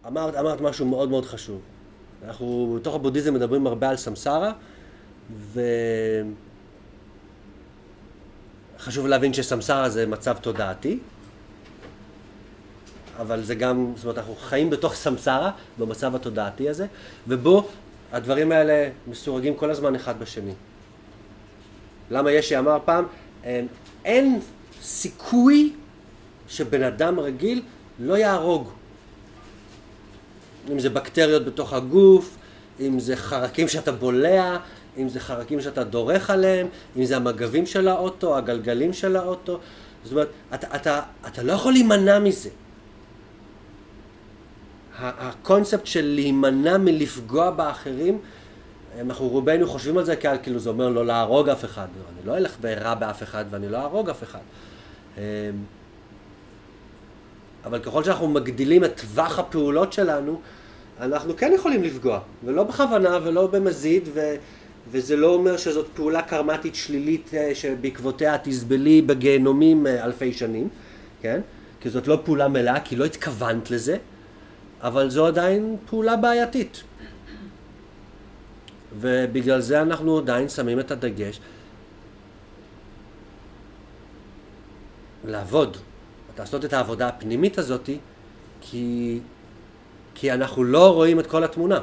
אמרת משהו מאוד מאוד חשוב. אנחנו בתוך הבודהיזם מדברים הרבה על סמסרה, וחשוב להבין שסמסרה זה מצב תודעתי, אבל זה גם, זאת אומרת, אנחנו חיים בתוך סמסרה, במצב התודעתי הזה, ובו הדברים האלה מסורגים כל הזמן אחד בשני. למה ישי אמר פעם, אין סיכוי שבן אדם רגיל לא יהרוג. אם זה בקטריות בתוך הגוף, אם זה חרקים שאתה בולע, אם זה חרקים שאתה דורך עליהם, אם זה המגבים של האוטו, הגלגלים של האוטו. זאת אומרת, אתה לא יכול להימנע מזה. הקונספט של להימנע מלפגוע באחרים, אנחנו רובנו חושבים על זה כאילו זה אומר לא להרוג אף אחד. אני לא אלך ברע באף אחד ואני לא אהרוג אף אחד. אבל ככל שאנחנו מגדילים את טווח הפעולות שלנו, אנחנו כן יכולים לפגוע, ולא בכוונה ולא במזיד, וזה לא אומר שזאת פעולה קרמטית שלילית שבעקבותיה תסבלי בגיהנומים אלפי שנים, כן? כי זאת לא פעולה מלאה, כי לא התכוונת לזה, אבל זו עדיין פעולה בעייתית. ובגלל זה אנחנו עדיין שמים את הדגש לעבוד, לעשות את העבודה הפנימית הזאת, כי אנחנו לא רואים את כל התמונה.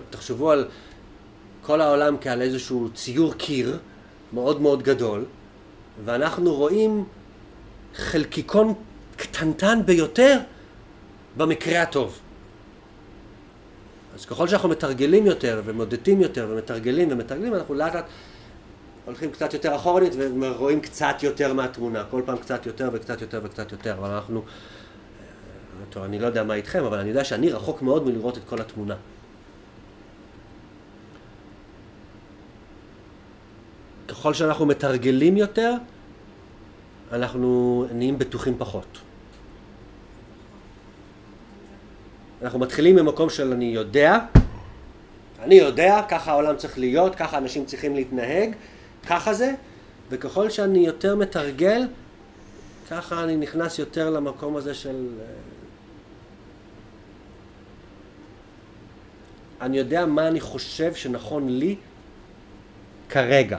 תחשבו על כל העולם כעל איזשהו ציור קיר מאוד מאוד גדול, ואנחנו רואים חלקיקון קטנטן ביותר במקרה הטוב. אז ככל שאנחנו מתרגלים יותר ומודדים יותר ומתרגלים, אנחנו לאט לאט הולכים קצת יותר אחורנית ורואים קצת יותר מהתמונה, כל פעם קצת יותר וקצת יותר וקצת יותר, אבל אנחנו, טוב, אני לא יודע מה איתכם, אבל אני יודע שאני רחוק מאוד מלראות את כל התמונה. ככל שאנחנו מתרגלים יותר, אנחנו נהיים בטוחים פחות. אנחנו מתחילים ממקום של אני יודע, ככה העולם צריך להיות, ככה אנשים צריכים להתנהג, ככה זה, וככל שאני יותר מתרגל, ככה אני נכנס יותר למקום הזה של אני יודע מה אני חושב שנכון לי כרגע.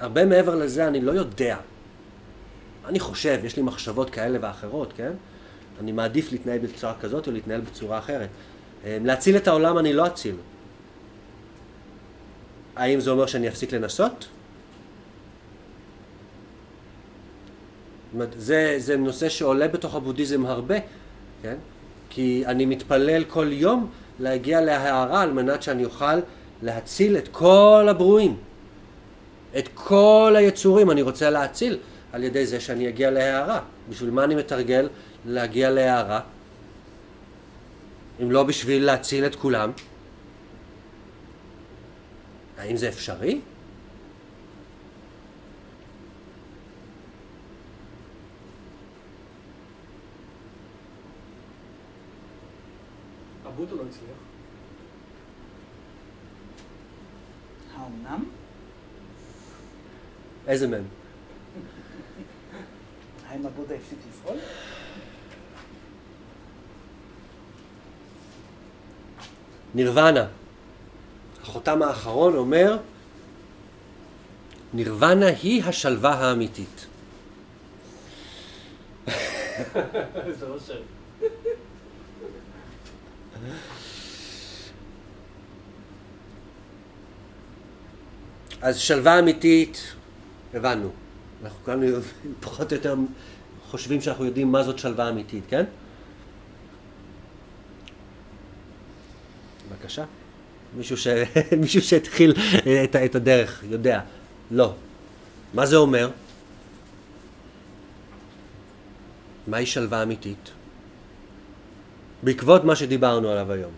הרבה מעבר לזה אני לא יודע. אני חושב, יש לי מחשבות כאלה ואחרות, כן? אני מעדיף להתנהל בצורה כזאת או להתנהל בצורה אחרת. להציל את העולם אני לא אציל. האם זה אומר שאני אפסיק לנסות? זה נושא שעולה בתוך הבודהיזם הרבה, כן? כי אני מתפלל כל יום להגיע להערה על מנת שאני אוכל להציל את כל הברואים. את כל היצורים אני רוצה להציל על ידי זה שאני אגיע להערה. בשביל מה אני מתרגל להגיע להערה? אם לא בשביל להציל את כולם. האם זה אפשרי? הבודו לא הצליח. האמנם? איזה מהם? האם הבודה הפסיק לפעול? נירוונה. החותם האחרון אומר, נירוונה היא השלווה האמיתית. זה לא שם. אז שלווה אמיתית, הבנו. אנחנו כאן פחות או יותר חושבים שאנחנו יודעים מה זאת שלווה אמיתית, כן? בבקשה. מישהו שהתחיל את הדרך, יודע. לא. מה זה אומר? מהי שלווה אמיתית? בעקבות מה שדיברנו עליו היום.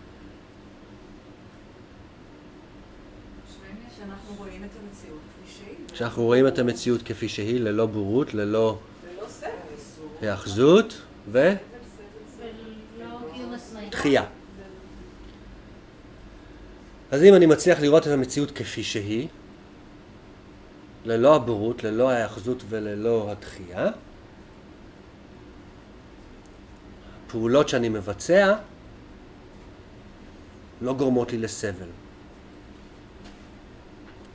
שאנחנו רואים את המציאות כפי שהיא. שאנחנו רואים את המציאות כפי שהיא, ללא בורות, ללא סבל. היאחזות ודחייה. אז אם אני מצליח לראות את המציאות כפי שהיא, ללא הבורות, ללא ההיאחזות וללא הדחייה, הפעולות שאני מבצע לא גורמות לי לסבל.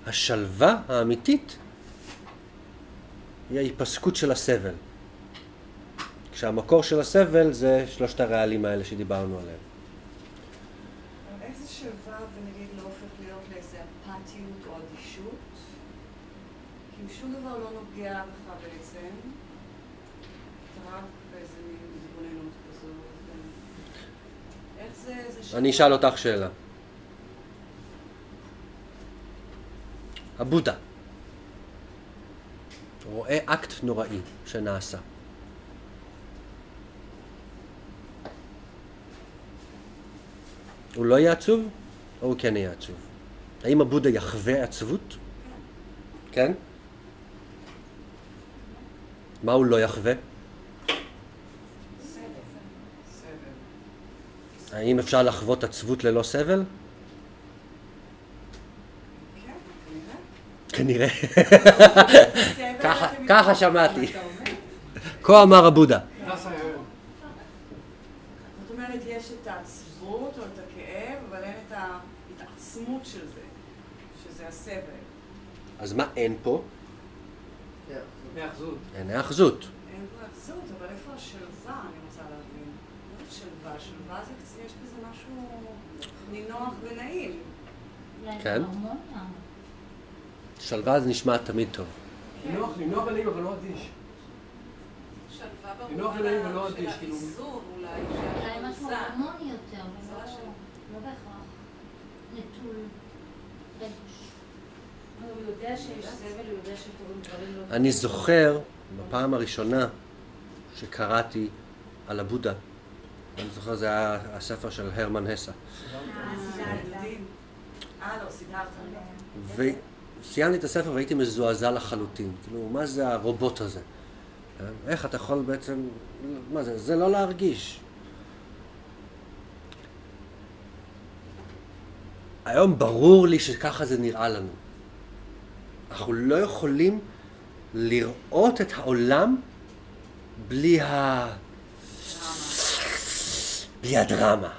השלווה האמיתית היא ההיפסקות של הסבל. כשהמקור של הסבל זה שלושת הרעלים האלה שדיברנו עליהם. אבל איך זה שלווה ונגיד לא הופך להיות לאיזה אפתיות או אדישות? כי אם שום דבר לא נוגע בך בעצם, אתה רק באיזה מין התבוננות כזאת. איך זה שלווה? אני אשאל אותך שאלה. הבודה רואה אקט נוראי שנעשה. הוא לא יהיה עצוב, או הוא כן יהיה עצוב? האם הבודה יחווה עצבות? כן? מה הוא לא יחווה? סבל. האם אפשר לחוות עצבות ללא סבל? כן, כנראה. כנראה. ככה שמעתי. כה אמר הבודה. Das er זאת אומרת, יש את העצבות או את הכאב, אבל אין את ההתעצמות של זה, שזה הסבל. אז מה אין פה? מאחזות. אין האחזות. אין פה עצות, אבל איפה השלווה, אני רוצה להבין. מה זה שלווה? שלווה זה, יש בזה משהו נינוח ונעים. כן. שלווה זה נשמע תמיד טוב. נינוח ונעים, אבל לא אדיש. שלווה נינוח ונעים ולא של אדיש, כאילו. האיזון אולי, אולי משהו שהמאוזן. הרמוני יותר, זה ולא השם. לא בהכרח נטול רגש. הוא יודע שיש סבל, הוא יודע שקורים דברים לא... אני זוכר בפעם הראשונה שקראתי על הבודה. אני זוכר, זה היה הספר של הרמן הסה. לא, סידרת. וסיימתי את הספר והייתי מזועזע לחלוטין. כאילו, מה זה הרובוט הזה? איך אתה יכול בעצם... מה זה? זה לא להרגיש. היום ברור לי שככה זה נראה לנו. אנחנו לא יכולים לראות את העולם בלי הדרמה.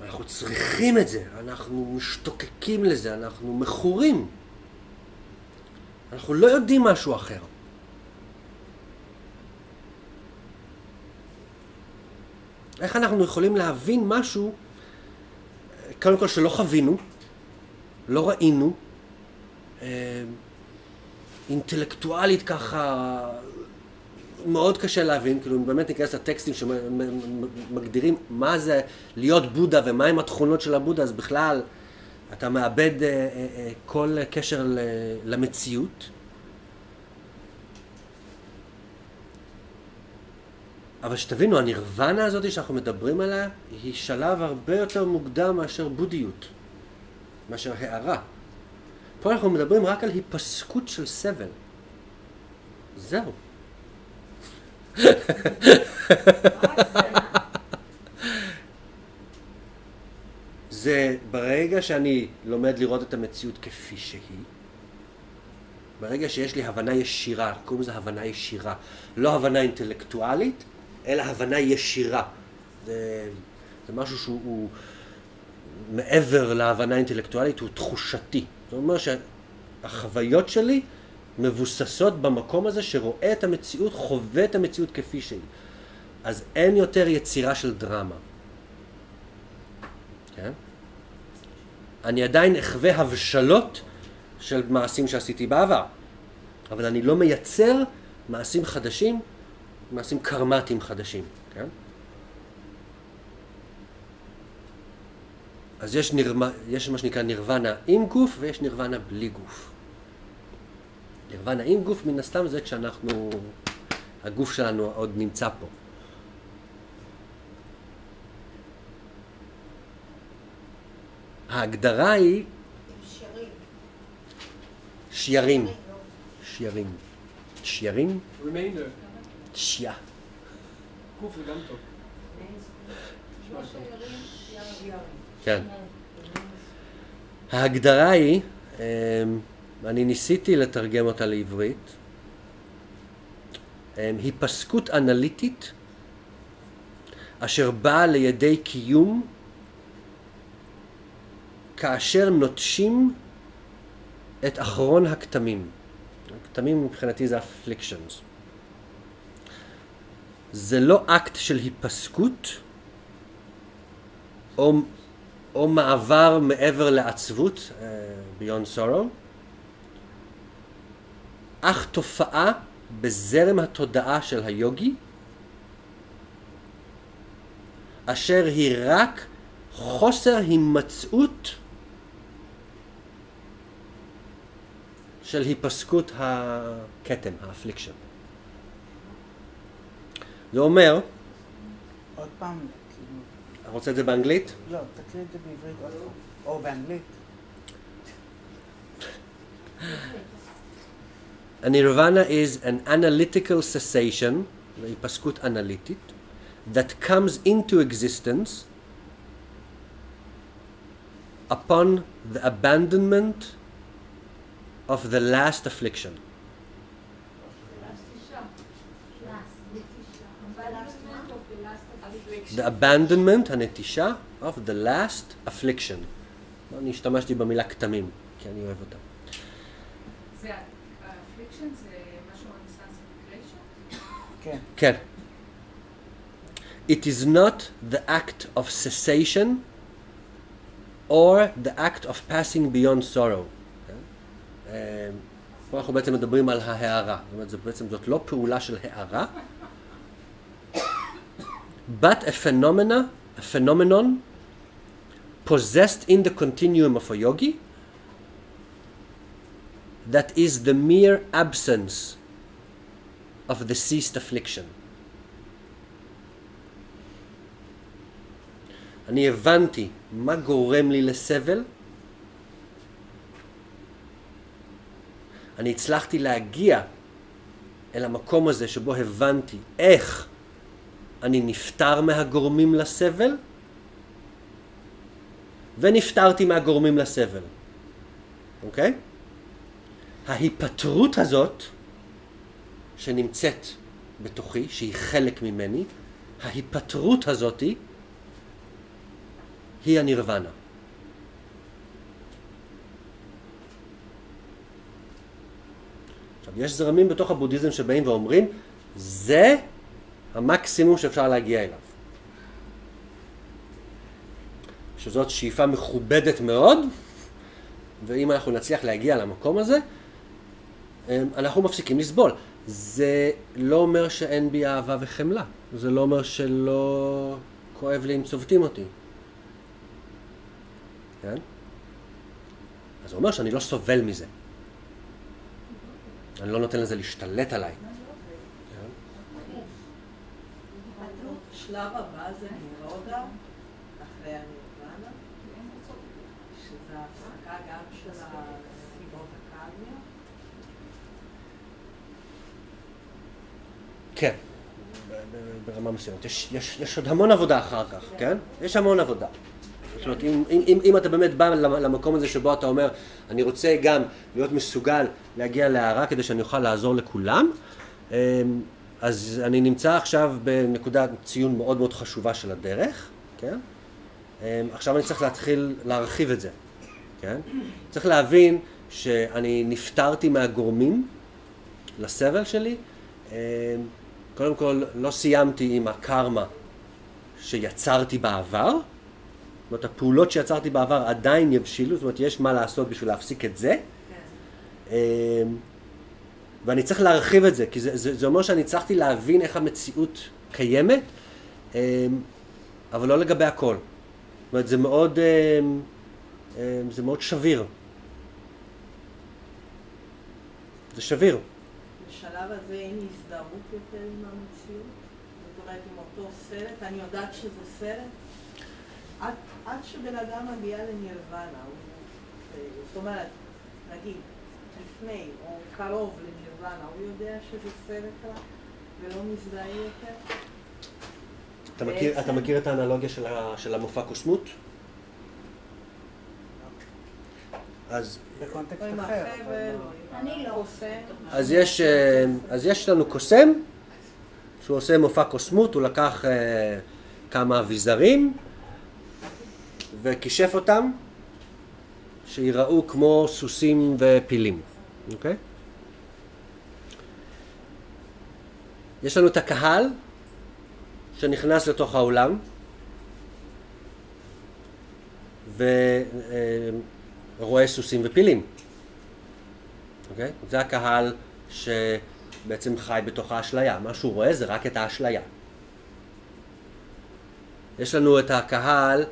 אנחנו צריכים את זה, אנחנו משתוקקים לזה, אנחנו מכורים. אנחנו לא יודעים משהו אחר. איך אנחנו יכולים להבין משהו, קודם כל שלא חווינו, לא ראינו, אינטלקטואלית ככה, מאוד קשה להבין, כאילו באמת ניכנס לטקסטים שמגדירים מה זה להיות בודה ומהם התכונות של הבודה, אז בכלל אתה מאבד כל קשר למציאות. אבל שתבינו, הנירוונה הזאת שאנחנו מדברים עליה, היא שלב הרבה יותר מוקדם מאשר בודיות, מאשר הערה. פה אנחנו מדברים רק על היפסקות של סבל. זהו. זה ברגע שאני לומד לראות את המציאות כפי שהיא, ברגע שיש לי הבנה ישירה, קוראים לזה הבנה ישירה, לא הבנה אינטלקטואלית, אלא הבנה ישירה. זה משהו שהוא מעבר להבנה אינטלקטואלית, הוא תחושתי. זאת אומרת שהחוויות שלי מבוססות במקום הזה שרואה את המציאות, חווה את המציאות כפי שהיא. אז אין יותר יצירה של דרמה. כן? אני עדיין אחווה הבשלות של מעשים שעשיתי בעבר, אבל אני לא מייצר מעשים חדשים, מעשים קרמטיים חדשים. כן? אז יש מה שנקרא נירוונה עם גוף ויש נירוונה בלי גוף. נירוונה עם גוף מן הסתם זה כשאנחנו, הגוף שלנו עוד נמצא פה. ההגדרה היא שיירים. שיירים. שיירים? רימיינדר. שיה. גוף זה גם טוב. כן. ההגדרה היא, אני ניסיתי לתרגם אותה לעברית, היפסקות אנליטית אשר באה לידי קיום כאשר נוטשים את אחרון הכתמים. הכתמים מבחינתי זה afflictions. זה לא אקט של היפסקות או מעבר מעבר לעצבות, beyond sorrow, אך תופעה בזרם התודעה של היוגי, אשר היא רק חוסר הימצאות של היפסקות הכתם, האפליקשן. זה אומר, עוד פעם, אתה רוצה את זה באנגלית? לא, תקריא את זה בעברית עוד פעם, או באנגלית. Nirvana is an analytical cessation, היפסקות אנליטית, that comes into existence upon the abandonment of the last affliction. The abandonment, הנטישה, of the last affliction. אני השתמשתי במילה כתמים, כי אני אוהב אותה. זה האפליקשן, זה משהו כן. כן. It is not the act of cessation or the act of passing beyond sorrow. פה אנחנו בעצם מדברים על ההערה. זאת אומרת, בעצם זאת לא פעולה של הערה, but a phenomenon possessed in the continuum of a yogi that is the mere absence of the ceased affliction. אני הבנתי מה גורם לי לסבל, אני הצלחתי להגיע אל המקום הזה שבו הבנתי איך אני נפטר מהגורמים לסבל, ונפטרתי מהגורמים לסבל. אוקיי? ההיפטרות הזאת שנמצאת בתוכי, שהיא חלק ממני, ההיפטרות הזאת היא הנירוונה. עכשיו, יש זרמים בתוך הבודהיזם שבאים ואומרים, זה המקסימום שאפשר להגיע אליו. שזאת שאיפה מכובדת מאוד, ואם אנחנו נצליח להגיע למקום הזה, אנחנו מפסיקים לסבול. זה לא אומר שאין בי אהבה וחמלה. זה לא אומר שלא כואב לי אם צובטים אותי. כן? אז זה אומר שאני לא סובל מזה. אני לא נותן לזה להשתלט עליי. השלב הבא זה נירודה, אחרי הנירוונה, שזה ההפסקה גם של הסיבות הקרמיות. כן, ברמה מסוימת. יש עוד המון עבודה אחר כך, כן? יש המון עבודה. זאת אומרת, אם אתה באמת בא למקום הזה שבו אתה אומר, אני רוצה גם להיות מסוגל להגיע להערה כדי שאני אוכל לעזור לכולם, אז אני נמצא עכשיו בנקודת ציון מאוד מאוד חשובה של הדרך, כן? עכשיו אני צריך להתחיל להרחיב את זה, כן? צריך להבין שאני נפטרתי מהגורמים לסבל שלי. קודם כל, לא סיימתי עם הקרמה שיצרתי בעבר. זאת אומרת, הפעולות שיצרתי בעבר עדיין יבשילו, זאת אומרת, יש מה לעשות בשביל להפסיק את זה. ואני צריך להרחיב את זה, כי זה אומר שאני הצלחתי להבין איך המציאות קיימת, אבל לא לגבי הכל. זאת אומרת, זה מאוד שביר. זה שביר. בשלב הזה אין הזדהות יותר עם המציאות? זאת אומרת, עם אותו סרט, אני יודעת שזה סרט? עד שבן אדם מגיע לנירוונה, זאת אומרת, נגיד, לפני או קרוב לנירוונה, הוא יודע שזה סרט רע ולא מזדהה יותר? אתה מכיר את האנלוגיה של המופע קוסמות? אז בקונטקסט או עם אחר. החבל, אני לא. אז יש לנו קוסם שהוא עושה מופע קוסמות, הוא לקח כמה אביזרים וכישף אותם שיראו כמו סוסים ופילים, אוקיי? יש לנו את הקהל שנכנס לתוך האולם ורואה סוסים ופילים, אוקיי? זה הקהל שבעצם חי בתוך האשליה. מה שהוא רואה זה רק את האשליה. יש לנו את הקהל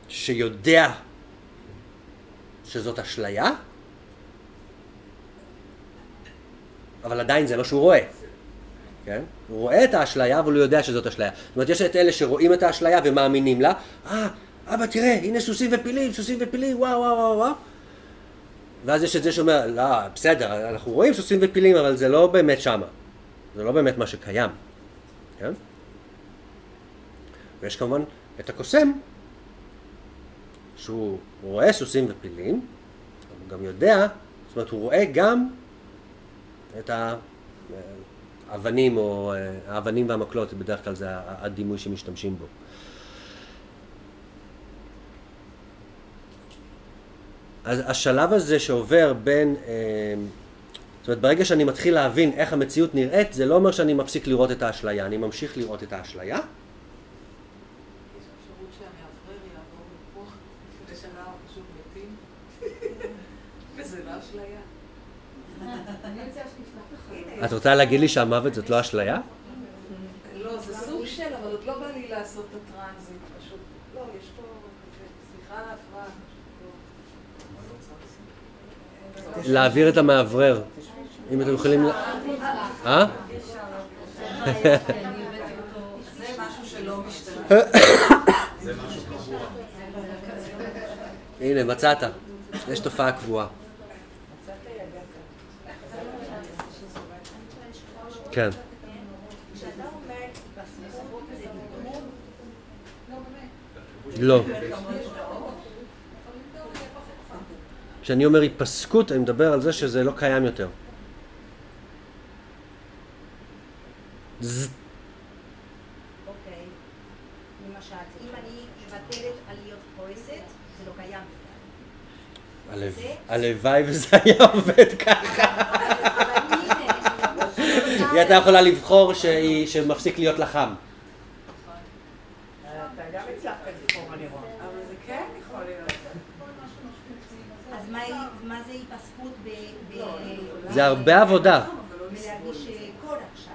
שיודע שזאת אשליה, אבל עדיין זה מה שהוא רואה. כן? הוא רואה את האשליה, אבל הוא יודע שזאת אשליה. זאת אומרת, יש את אלה שרואים את האשליה ומאמינים לה. אבא, תראה, הנה סוסים ופילים, וואו, וואו, וואו, וואו. ואז יש את זה שאומר, לא, בסדר, אנחנו רואים סוסים ופילים, אבל זה לא באמת שמה. זה לא באמת מה שקיים. כן? ויש כמובן את הקוסם, שהוא רואה סוסים ופילים, אבל הוא גם יודע, זאת אומרת, הוא רואה גם את האבנים, או האבנים והמקלות, בדרך כלל זה הדימוי שמשתמשים בו. אז השלב הזה שעובר בין, זאת אומרת, ברגע שאני מתחיל להבין איך המציאות נראית, זה לא אומר שאני מפסיק לראות את האשליה, אני ממשיך לראות את האשליה. יש אפשרות שהמאוורר יעבור מפה, כדי שנער פשוט מתים, וזה לא אשליה. אני מציעה שנפתח לך. את רוצה להגיד לי שהמוות זאת לא אשליה? לא, זה סוג של, אבל עוד לא בא לי לעשות את הטרנזיט, פשוט. לא, יש פה, סליחה על ההפרעה. להעביר את המאוורר. אם אתם יכולים... אה? זה משהו שלא משתנה. זה משהו קבוע. הנה, מצאת. יש תופעה קבועה. כן. כשאתה אומר בסמכות זה ביטול, לא. כשאני אומר היפסקות, אני מדבר על זה שזה לא קיים יותר. אוקיי. למשל, אם אני מבטלת על להיות כועסת, זה לא קיים יותר. הלוואי וזה היה עובד ככה. היא הייתה יכולה לבחור שמפסיק להיות לחם. אתה גם הצלחת לבחור, אני רואה. אבל זה כן יכול להיות. אז מה זה היפסקות זה הרבה עבודה. בלהגיש קוד עכשיו?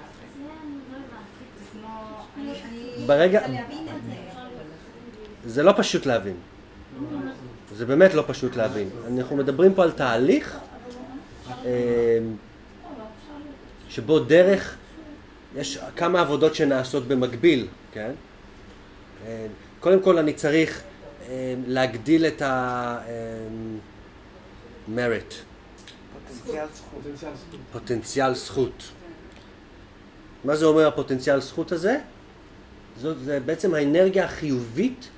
זה כמו... אני ברגע... רוצה להבין את זה. זה לא פשוט להבין. זה באמת לא פשוט להבין. אנחנו מדברים פה על תהליך שבו דרך, יש כמה עבודות שנעשות במקביל, כן? קודם כל אני צריך להגדיל את merit, פוטנציאל זכות. מה זה אומר הפוטנציאל זכות הזה? זה בעצם האנרגיה החיובית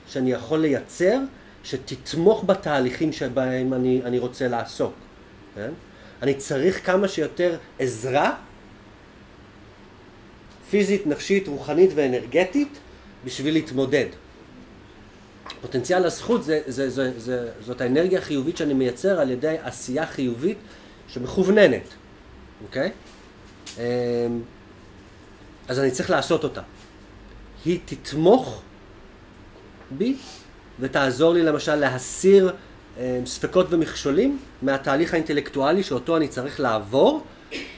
שאני יכול לייצר, שתתמוך בתהליכים שבהם אני רוצה לעסוק. כן? אני צריך כמה שיותר עזרה, פיזית, נפשית, רוחנית ואנרגטית, בשביל להתמודד. פוטנציאל הזכות זאת האנרגיה החיובית שאני מייצר על ידי עשייה חיובית שמכווננת. אוקיי? אז אני צריך לעשות אותה. היא תתמוך בי ותעזור לי למשל להסיר ספקות ומכשולים מהתהליך האינטלקטואלי שאותו אני צריך לעבור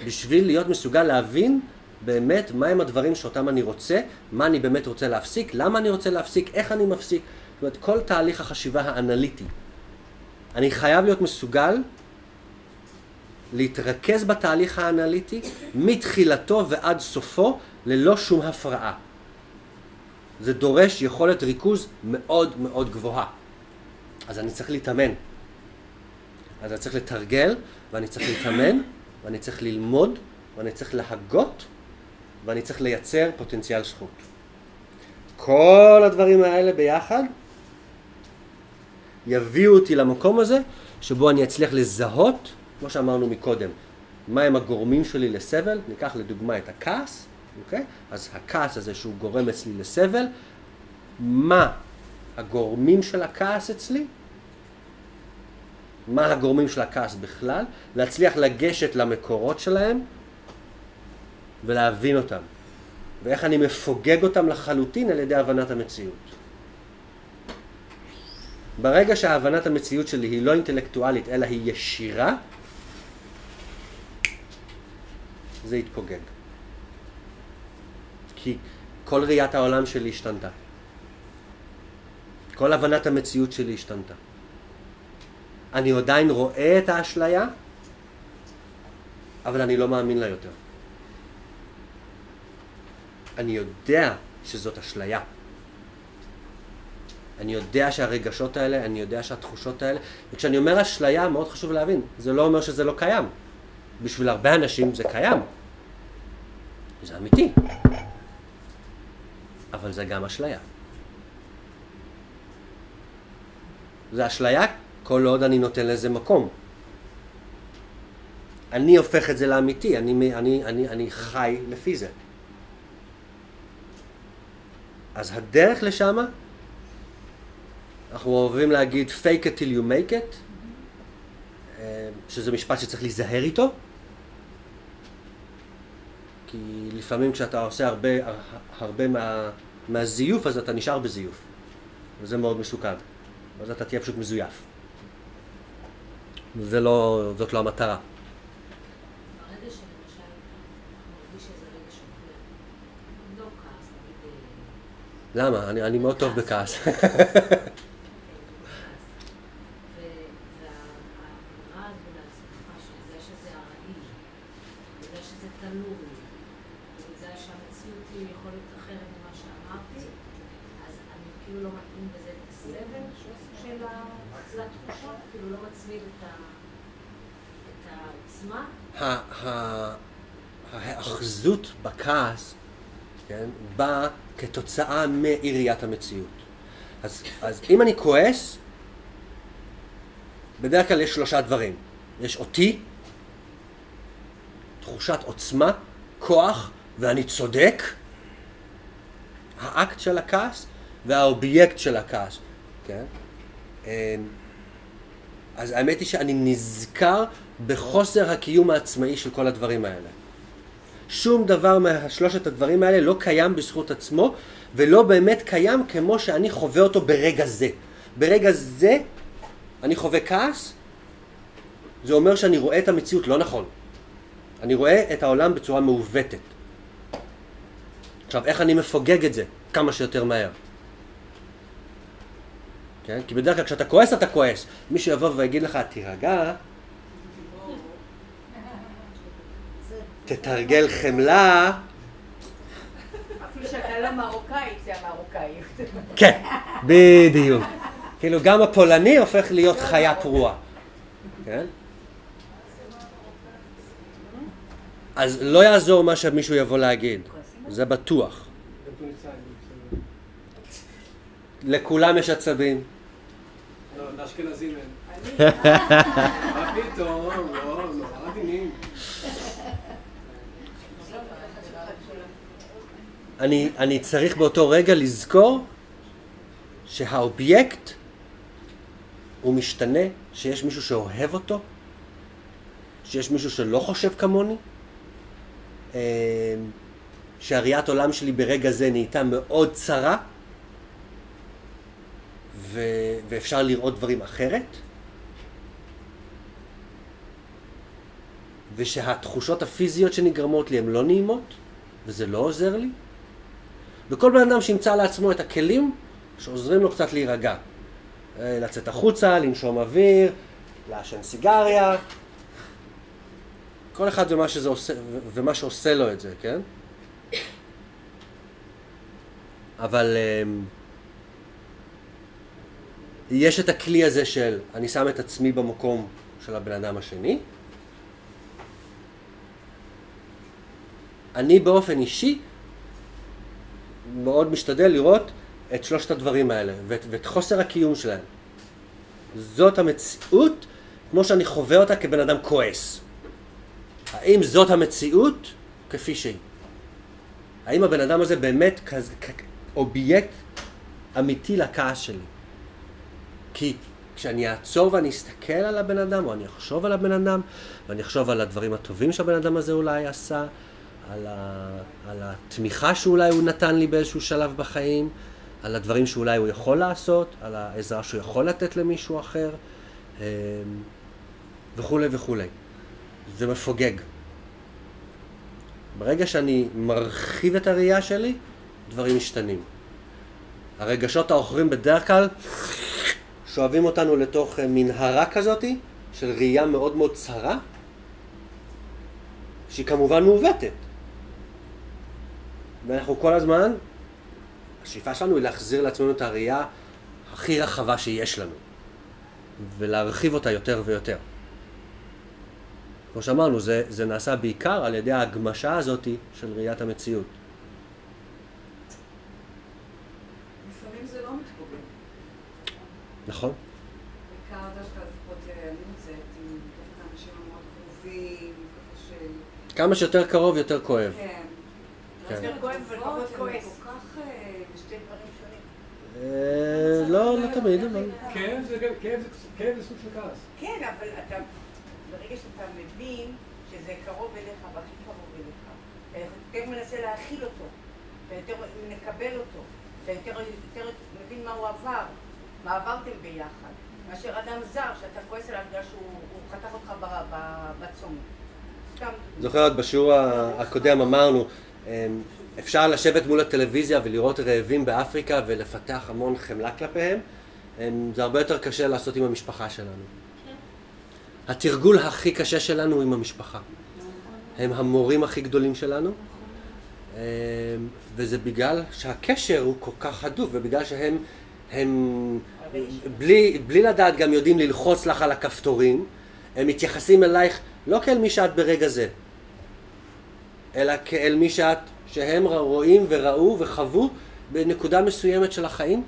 בשביל להיות מסוגל להבין באמת מהם הדברים שאותם אני רוצה, מה אני באמת רוצה להפסיק, למה אני רוצה להפסיק, איך אני מפסיק. זאת אומרת, כל תהליך החשיבה האנליטי. אני חייב להיות מסוגל להתרכז בתהליך האנליטי מתחילתו ועד סופו ללא שום הפרעה. זה דורש יכולת ריכוז מאוד מאוד גבוהה. אז אני צריך להתאמן. אז אני צריך לתרגל, ואני צריך להתאמן, ואני צריך ללמוד, ואני צריך להגות, ואני צריך לייצר פוטנציאל זכות. כל הדברים האלה ביחד יביאו אותי למקום הזה, שבו אני אצליח לזהות, כמו שאמרנו מקודם, מהם הגורמים שלי לסבל. ניקח לדוגמה את הכעס, אוקיי? אז הכעס הזה שהוא גורם אצלי לסבל, מה הגורמים של הכעס אצלי? מה הגורמים של הכעס בכלל? להצליח לגשת למקורות שלהם ולהבין אותם. ואיך אני מפוגג אותם לחלוטין על ידי הבנת המציאות. ברגע שההבנת המציאות שלי היא לא אינטלקטואלית, אלא היא ישירה, זה יתפוגג. כי כל ראיית העולם שלי השתנתה. כל הבנת המציאות שלי השתנתה. אני עדיין רואה את האשליה, אבל אני לא מאמין לה יותר. אני יודע שזאת אשליה. אני יודע שהרגשות האלה, אני יודע שהתחושות האלה, וכשאני אומר אשליה, מאוד חשוב להבין, זה לא אומר שזה לא קיים. בשביל הרבה אנשים זה קיים. זה אמיתי. אבל זה גם אשליה. זה אשליה כל עוד אני נותן לזה מקום. אני הופך את זה לאמיתי, אני חי לפי זה. אז הדרך לשם, אנחנו אוהבים להגיד fake it till you make it, שזה משפט שצריך להיזהר איתו, כי לפעמים כשאתה עושה הרבה מהזיוף, אז אתה נשאר בזיוף, וזה מאוד מסוכן, אז אתה תהיה פשוט מזויף. זאת לא המטרה. ברגע שלמשל, אנחנו מרגיש שזה רגע שוקר, לא כעס, נגיד... למה? אני מאוד טוב בכעס. והאמירה הזו לעצמך, שזה שזה הרעיל, וזה שזה תלוי, וזה שהמציאות היא יכול להיות אחרת ממה שאמרתי, אז אני כאילו לא מתאים בזה את הסבל של התחושות, כאילו לא מצמיד את העוצמה. האחזות בכעס, כן, באה כתוצאה מעיריית המציאות. אז אם אני כועס, בדרך כלל יש 3 דברים. יש אותי, תחושת עוצמה, כוח, ואני צודק, האקט של הכעס, והאובייקט של הכעס. כן? אז האמת היא שאני נזכר בחוסר הקיום העצמאי של כל הדברים האלה. שום דבר מהשלושת הדברים האלה לא קיים בזכות עצמו, ולא באמת קיים כמו שאני חווה אותו ברגע זה. ברגע זה אני חווה כעס, זה אומר שאני רואה את המציאות לא נכון. אני רואה את העולם בצורה מעוותת. עכשיו, איך אני מפוגג את זה? כמה שיותר מהר. כן? כי בדרך כלל כשאתה כועס, אתה כועס. מישהו יבוא ויגיד לך, תירגע, תתרגל חמלה. אפילו שאתה לא מרוקאית, זה המרוקאית. כן, בדיוק. כאילו גם הפולני הופך להיות חיה פרועה. כן? אז לא יעזור מה שמישהו יבוא להגיד. זה בטוח. לכולם יש עצבים. לא, לאשכנזים אין. מה פתאום? לא, נורא עדינים. אני צריך באותו רגע לזכור שהאובייקט הוא משתנה, שיש מישהו שאוהב אותו, שיש מישהו שלא חושב כמוני, שהראיית עולם שלי ברגע זה נהייתה מאוד צרה, ואפשר לראות דברים אחרת, ושהתחושות הפיזיות שנגרמות לי הן לא נעימות, וזה לא עוזר לי. וכל בן אדם שימצא לעצמו את הכלים שעוזרים לו קצת להירגע. לצאת החוצה, לנשום אוויר, לעשן סיגריה. כל אחד ומה שזה עושה, ומה שעושה לו את זה, כן? אבל יש את הכלי הזה של אני שם את עצמי במקום של הבן אדם השני. אני באופן אישי מאוד משתדל לראות את 3 הדברים האלה ואת חוסר הקיום שלהם. זאת המציאות כמו שאני חווה אותה כבן אדם כועס. האם זאת המציאות כפי שהיא? האם הבן אדם הזה באמת אובייקט אמיתי לכעס שלי? כי כשאני אעצור ואני אסתכל על הבן אדם, או אני אחשוב על הבן אדם, ואני אחשוב על הדברים הטובים שהבן אדם הזה אולי עשה, על התמיכה שאולי הוא נתן לי באיזשהו שלב בחיים, על הדברים שאולי הוא יכול לעשות, על העזרה שהוא יכול לתת למישהו אחר, וכו' וכו'. זה מפוגג. ברגע שאני מרחיב את הראייה שלי, דברים משתנים. הרגשות האחרים בדרך כלל שואבים אותנו לתוך מנהרה כזאת של ראייה מאוד מאוד צרה, שהיא כמובן מעוותת. ואנחנו כל הזמן, השאיפה שלנו היא להחזיר לעצמנו את הראייה הכי רחבה שיש לנו, ולהרחיב אותה יותר ויותר. כמו שאמרנו, זה נעשה בעיקר על ידי ההגמשה הזאת של ראיית המציאות. לפעמים זה לא מתפוגג. נכון? בעיקר דווקא לפחות אני מוצאת עם דווקא אנשים מאוד קרובים, ככה כמה שיותר קרוב, יותר כואב. כן. יותר כואב ופחות כועס. כל כך שתי דברים שונים. לא תמיד, אבל... כאב זה סוג של כעס. כן, אבל אתה, ברגע שאתה מבין שזה קרוב אליך והכי קרוב אליך, אתה יותר מנסה להכיל אותו, אתה יותר מקבל אותו, אתה יותר מבין מה הוא עבר, מה עברתם ביחד, מאשר אדם זר שאתה כועס עליו בגלל שהוא חתך אותך בצומת. זוכרת, בשיעור הקודם אמרנו, אפשר לשבת מול הטלוויזיה ולראות רעבים באפריקה ולפתח המון חמלה כלפיהם. זה הרבה יותר קשה לעשות עם המשפחה שלנו. התרגול הכי קשה שלנו הוא עם המשפחה. הם המורים הכי גדולים שלנו. וזה בגלל שהקשר הוא כל כך הדוק, ובגלל שהם בלי לדעת גם יודעים ללחוץ לך על הכפתורים, הם מתייחסים אלייך לא כאל מי שאת ברגע זה, אלא כאל מי שהם רואים וראו וחוו בנקודה מסוימת של החיים,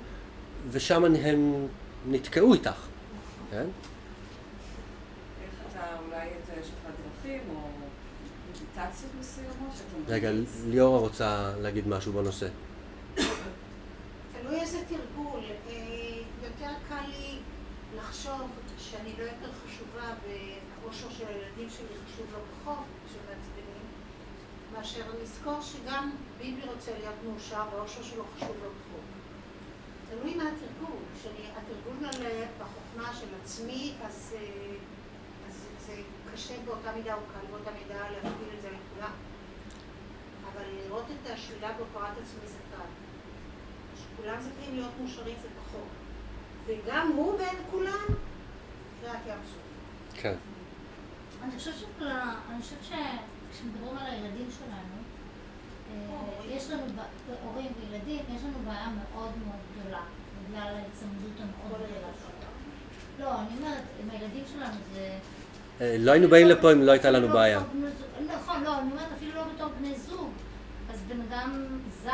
ושם הם נתקעו איתך. כן? איך אתה אולי יש לך דרכים או מדיטציות מסוימות שאתה... רגע, ליאורה רוצה להגיד משהו בנושא. תלוי איזה תרגול. יותר קל לי לחשוב שאני לא יותר חשובה והאושר של הילדים שלי חשוב לא פחות, שמעצבנים, מאשר לזכור שגם ביבי רוצה להיות מאושר והאושר שלו חשוב לא פחות. תלוי מה התרגול. התרגול בחוכמה של עצמי, אז זה קשה באותה מידה או קל באותה מידה להפעיל את זה לכולם. אבל לראות את השלילה בהוקרת עצמי זה קל. שכולם זכאים להיות מאושרים זה פחות. וגם הוא בין כולם, קריאת ים סוף. כן. אני חושבת שכשמדברים על הילדים שלנו, יש לנו, הורים וילדים, יש לנו בעיה מאוד מאוד גדולה, בגלל ההצמדות המאוד גדולה שלנו. לא, אני אומרת, עם הילדים שלנו זה... לא היינו באים לפה אם לא הייתה לנו בעיה. נכון, לא, אני אומרת, אפילו לא בתור בני זוג. אז בן אדם זר,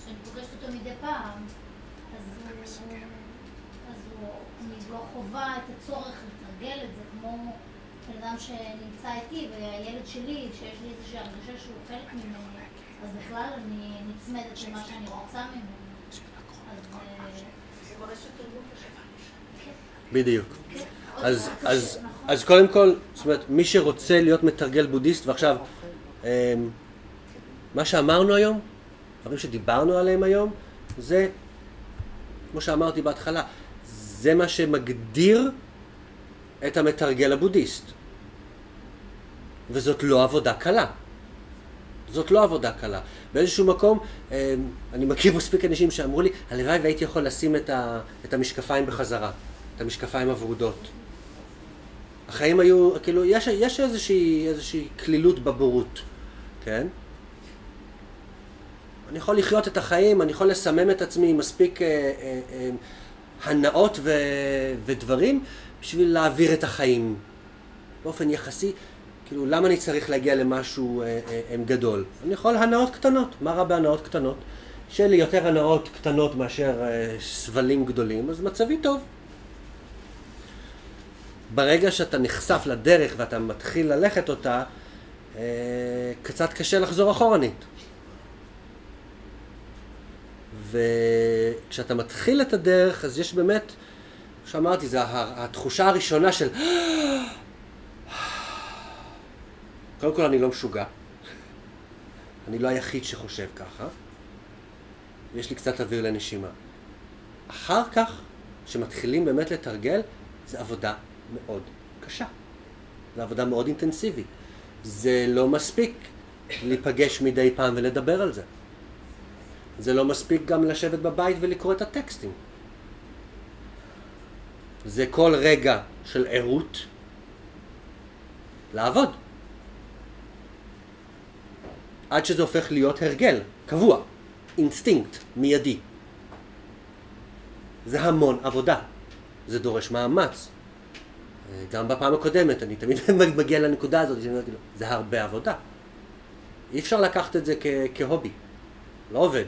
שאני פוגשת אותו מדי פעם, אני לא חובה את הצורך לתרגל את זה, כמו בן אדם שנמצא איתי, והילד שלי, שיש לי איזושהי הרגשה שהוא חלק ממני, אז בכלל אני נצמדת למה שאני רוצה ממנו. זה מראה שתרגול קשה. בדיוק. אז קודם כל, זאת אומרת, מי שרוצה להיות מתרגל בודהיסט, ועכשיו, מה שאמרנו היום, דברים שדיברנו עליהם היום, זה, כמו שאמרתי בהתחלה, זה מה שמגדיר את המתרגל הבודהיסט. וזאת לא עבודה קלה. זאת לא עבודה קלה. באיזשהו מקום, אני מכיר מספיק אנשים שאמרו לי, הלוואי והייתי יכול לשים את המשקפיים בחזרה, את המשקפיים הוורודות. החיים היו, כאילו, יש איזושהי כלילות בבורות, כן? אני יכול לחיות את החיים, אני יכול לסמם את עצמי מספיק הנאות ודברים בשביל להעביר את החיים באופן יחסי. כאילו, למה אני צריך להגיע למשהו גדול? אני יכול הנאות קטנות. מה רע בהנאות קטנות? שיהיה לי יותר הנאות קטנות מאשר סבלים גדולים, אז מצבי טוב. ברגע שאתה נחשף לדרך ואתה מתחיל ללכת אותה, קצת קשה לחזור אחורנית. וכשאתה מתחיל את הדרך, אז יש באמת, שאמרתי, זה התחושה הראשונה של קודם כל אני לא משוגע, אני לא היחיד שחושב ככה, יש לי קצת אוויר לנשימה. אחר כך, שמתחילים באמת לתרגל, זה עבודה מאוד קשה. זה עבודה מאוד אינטנסיבית. זה לא מספיק להיפגש מדי פעם ולדבר על זה. זה לא מספיק גם לשבת בבית ולקרוא את הטקסטים. זה כל רגע של ערות לעבוד. עד שזה הופך להיות הרגל, קבוע, אינסטינקט, מיידי. זה המון עבודה. זה דורש מאמץ. גם בפעם הקודמת, אני תמיד מגיע לנקודה הזאת, זה הרבה עבודה. אי אפשר לקחת את זה כהובי. לא עובד.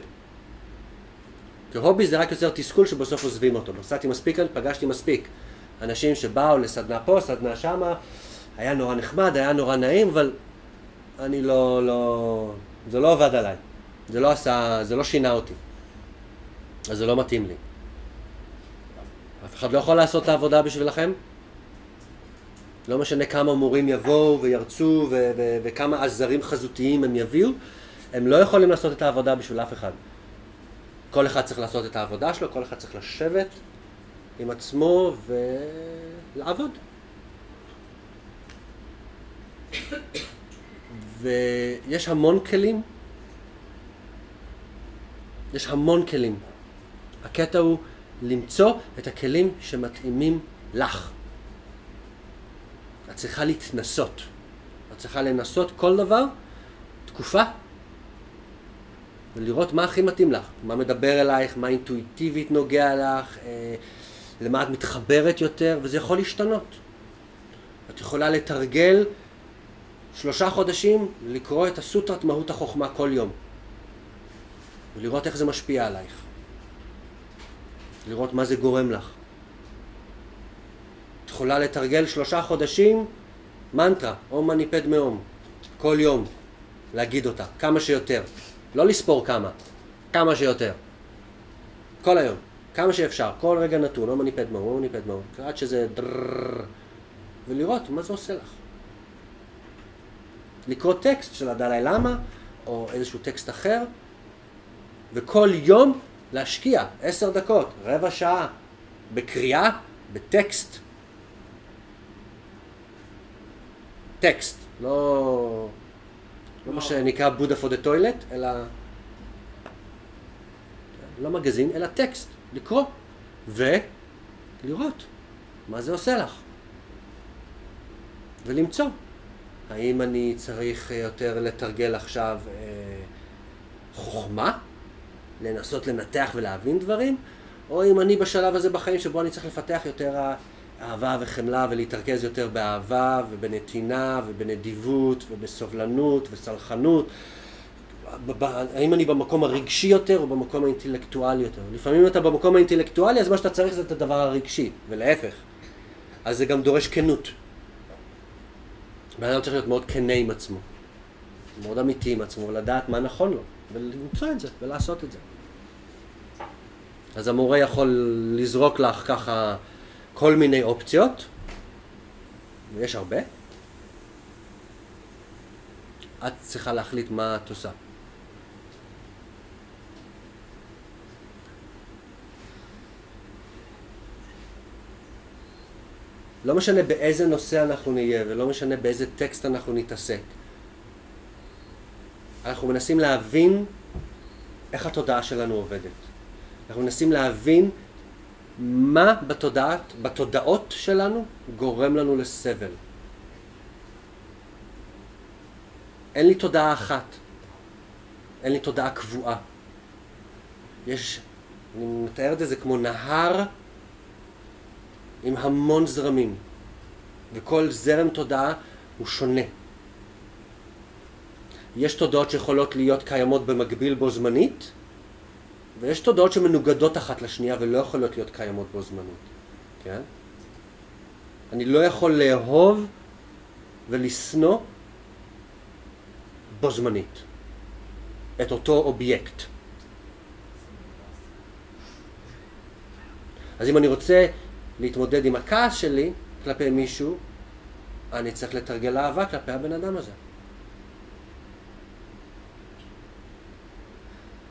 כהובי זה רק יוצר תסכול שבסוף עוזבים אותו. נסעתי מספיק, פגשתי מספיק. אנשים שבאו לסדנה פה, סדנה שמה, היה נורא נחמד, היה נורא נעים, אבל אני זה לא עובד עליי. זה לא שינה אותי. אז זה לא מתאים לי. אף אחד לא יכול לעשות את העבודה בשבילכם? לא משנה כמה מורים יבואו וירצו וכמה עזרים חזותיים הם יביאו, הם לא יכולים לעשות את העבודה בשביל אף אחד. כל אחד צריך לעשות את העבודה שלו, כל אחד צריך לשבת עם עצמו ולעבוד. ויש המון כלים. יש המון כלים. הקטע הוא למצוא את הכלים שמתאימים לך. את צריכה להתנסות. את צריכה לנסות כל דבר, תקופה, ולראות מה הכי מתאים לך. מה מדבר אלייך, מה אינטואיטיבית נוגע לך, למה את מתחברת יותר, וזה יכול להשתנות. את יכולה לתרגל 3 חודשים, לקרוא את הסוטרת מהות החוכמה כל יום. ולראות איך זה משפיע עלייך. לראות מה זה גורם לך. את יכולה לתרגל 3 חודשים מנטרה, אום מני פדמה אום, כל יום, להגיד אותה, כמה שיותר. לא לספור כמה שיותר. כל היום, כמה שאפשר, כל רגע נתון, אום מני פדמה אום, עד שזה דרררר, ולראות מה זה עושה לך. לקרוא טקסט של הדלי למה, או איזשהו טקסט אחר, וכל יום להשקיע 10 דקות, רבע שעה, בקריאה, בטקסט. טקסט, לא מה שנקרא בודה פור דה טוילט, אלא לא מגזין, אלא טקסט, לקרוא ולראות מה זה עושה לך. ולמצוא. האם אני צריך יותר לתרגל עכשיו חוכמה? לנסות לנתח ולהבין דברים? או אם אני בשלב הזה בחיים שבו אני צריך לפתח יותר אהבה וחמלה ולהתרכז יותר באהבה ובנתינה ובנדיבות ובסובלנות וסלחנות? האם אני במקום הרגשי יותר או במקום האינטלקטואלי יותר? לפעמים אתה במקום האינטלקטואלי, אז מה שאתה צריך זה את הדבר הרגשי, ולהפך. אז זה גם דורש כנות. ואדם צריך להיות מאוד כנה עם עצמו, מאוד אמיתי עם עצמו, ולדעת מה נכון לו, ולמצוא את זה, ולעשות את זה. אז המורה יכול לזרוק לך ככה כל מיני אופציות, ויש הרבה. את צריכה להחליט מה את עושה. לא משנה באיזה נושא אנחנו נהיה, ולא משנה באיזה טקסט אנחנו נתעסק. אנחנו מנסים להבין איך התודעה שלנו עובדת. אנחנו מנסים להבין מה בתודעות שלנו גורם לנו לסבל. אין לי תודעה אחת. אין לי תודעה קבועה. אני מתאר את זה כמו נהר עם המון זרמים, וכל זרם תודעה הוא שונה. יש תודעות שיכולות להיות קיימות במקביל בו זמנית, ויש תודעות שמנוגדות אחת לשנייה ולא יכולות להיות קיימות בו זמנית. כן? אני לא יכול לאהוב ולשנוא בו זמנית את אותו אובייקט. אז אם אני רוצה להתמודד עם הכעס שלי כלפי מישהו, אני צריך לתרגל אהבה כלפי הבן אדם הזה.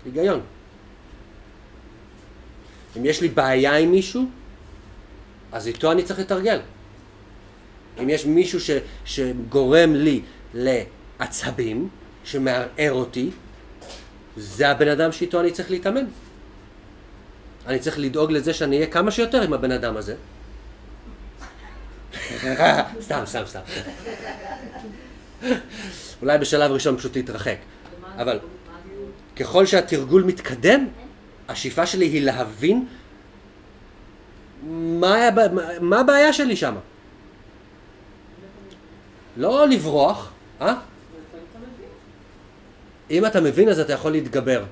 היגיון. אם יש לי בעיה עם מישהו, אז איתו אני צריך לתרגל. אם יש מישהו שגורם לי לעצבים, שמערער אותי, זה הבן אדם שאיתו אני צריך להתאמן. אני צריך לדאוג לזה שאני אהיה כמה שיותר עם הבן אדם הזה. סתם. אולי בשלב ראשון פשוט להתרחק. אבל ככל שהתרגול מתקדם, השאיפה שלי היא להבין מה הבעיה שלי שם. לא לברוח, אם אתה מבין אז אתה יכול להתגבר.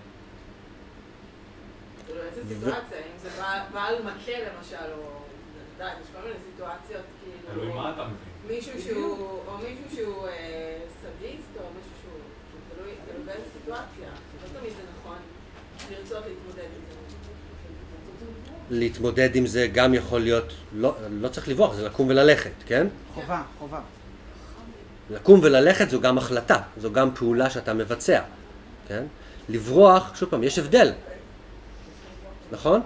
איזה סיטואציה, אם זה בעל מכה למשל, או יש כל מיני סיטואציות, כאילו... תלוי מה אתה מבין. מישהו שהוא סדיסט, או מישהו שהוא... תלוי באיזה סיטואציה. לא תמיד זה נכון לרצות להתמודד עם זה. להתמודד עם זה גם יכול להיות, לא צריך לברוח, זה לקום וללכת, כן? חובה. לקום וללכת זו גם החלטה, זו גם פעולה שאתה מבצע, כן? לברוח, שוב פעם, יש הבדל, נכון?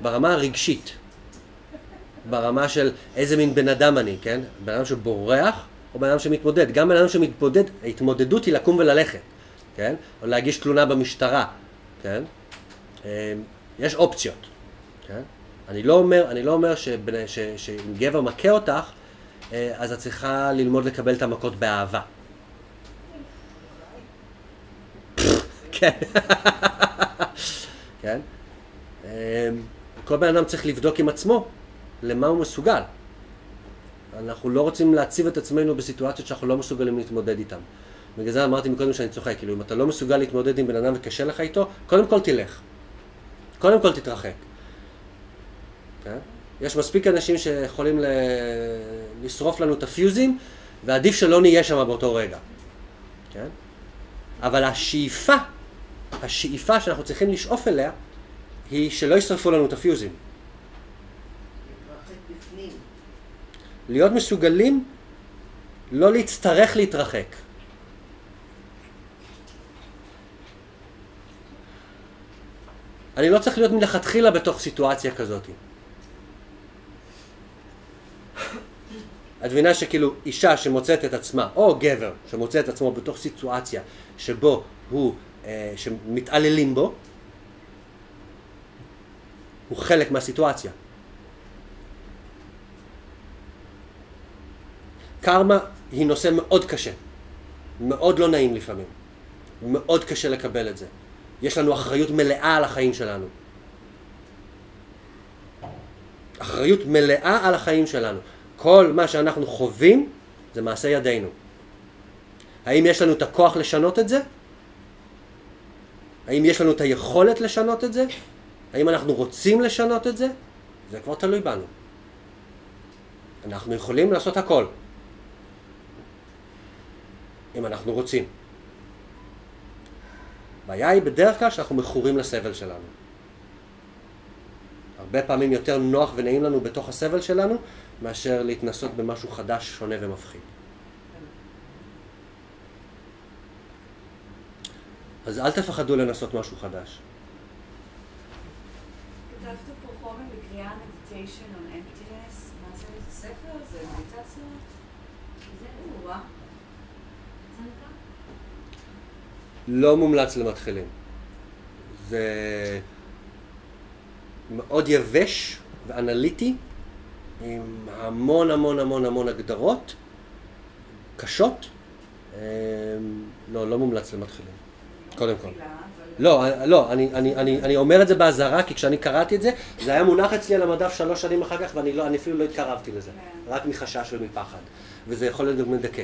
ברמה הרגשית, ברמה של איזה מין בן אדם אני, כן? בן אדם שבורח או בן אדם שמתמודד. גם בן אדם שמתמודד, ההתמודדות היא לקום וללכת, כן? או להגיש תלונה במשטרה, כן? יש אופציות, כן? אני לא אומר שאם גבר מכה אותך, אז את צריכה ללמוד לקבל את המכות באהבה. כן. כן. כל בן אדם צריך לבדוק עם עצמו למה הוא מסוגל. אנחנו לא רוצים להציב את עצמנו בסיטואציות שאנחנו לא מסוגלים להתמודד איתם. בגלל זה אמרתי מקודם שאני צוחק, כאילו אם אתה לא מסוגל להתמודד עם בן אדם וקשה לך איתו, קודם כל תלך. קודם כל תתרחק. כן? יש מספיק אנשים שיכולים לשרוף לנו את הפיוזים, ועדיף שלא נהיה שם באותו רגע. כן? אבל השאיפה שאנחנו צריכים לשאוף אליה, היא שלא ישרפו לנו את הפיוזים. להיות מסוגלים לא להצטרך להתרחק. אני לא צריך להיות מלכתחילה בתוך סיטואציה כזאת. את מבינה שכאילו אישה שמוצאת את עצמה, או גבר שמוצא את עצמו בתוך סיטואציה שבו הוא, שמתעללים בו, הוא חלק מהסיטואציה. קרמה היא נושא מאוד קשה, מאוד לא נעים לפעמים, מאוד קשה לקבל את זה. יש לנו אחריות מלאה על החיים שלנו. אחריות מלאה על החיים שלנו. כל מה שאנחנו חווים זה מעשה ידינו. האם יש לנו את הכוח לשנות את זה? האם יש לנו את היכולת לשנות את זה? האם אנחנו רוצים לשנות את זה? זה כבר תלוי בנו. אנחנו יכולים לעשות הכל. אם אנחנו רוצים. הבעיה היא בדרך כלל שאנחנו מכורים לסבל שלנו. הרבה פעמים יותר נוח ונעים לנו בתוך הסבל שלנו, מאשר להתנסות במשהו חדש, שונה ומפחיד. אז אל תפחדו לנסות משהו חדש. כתבת פה חומר בקריאה Meditation on Emptiness. מה זה ספר? זה מדיטציה? זה וואה. לא מומלץ למתחילים. זה מאוד יבש ואנליטי, עם המון המון המון המון הגדרות, קשות. לא מומלץ למתחילים, קודם כל. לא, אני אומר את זה בהזהרה, כי כשאני קראתי את זה, זה היה מונח אצלי על המדף 3 שנים אחר כך, ואני אפילו לא התקרבתי לזה, רק מחשש ומפחד, וזה יכול להיות גם מדכא.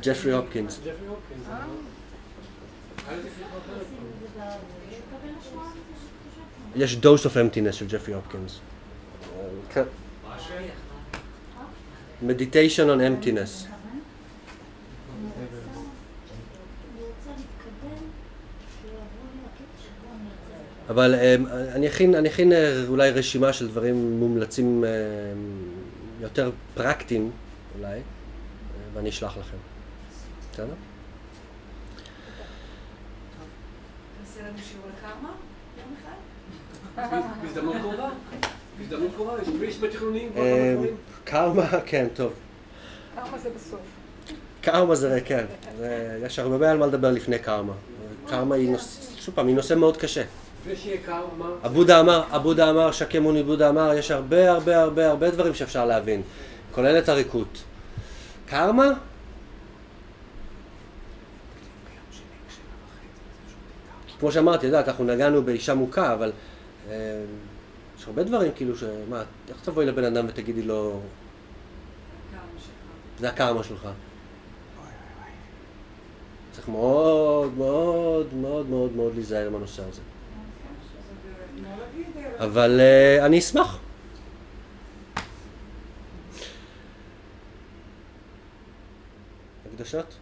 ג'פרי הופקינס. יש dose of emptiness של ג'פרי הופקינס. meditation on emptiness. אבל אני אכין אולי רשימה של דברים מומלצים יותר פרקטיים אולי, ואני אשלח לכם. בסדר? תעשה לנו שיעור לקרמה יום אחד? בהזדמנות קרובה? בהזדמנות קרובה? יש בתכנונים? קרמה, כן, טוב. קרמה זה בסוף. קרמה זה, כן. יש הרבה על מה לדבר לפני קרמה. קרמה היא נושא מאוד קשה. ושיהיה קרמה. הבודה אמר, שקמוני בודה אמר, יש הרבה דברים שאפשר להבין, כולל את הריקות. קרמה? כמו שאמרתי, יודעת, אנחנו נגענו באישה מוכה, אבל יש הרבה דברים כאילו מה, איך תבואי לבן אדם ותגידי לו, זה הקרמה שלך. צריך מאוד מאוד מאוד מאוד מאוד להיזהר עם הנושא הזה. אבל אני אשמח. הקדשות?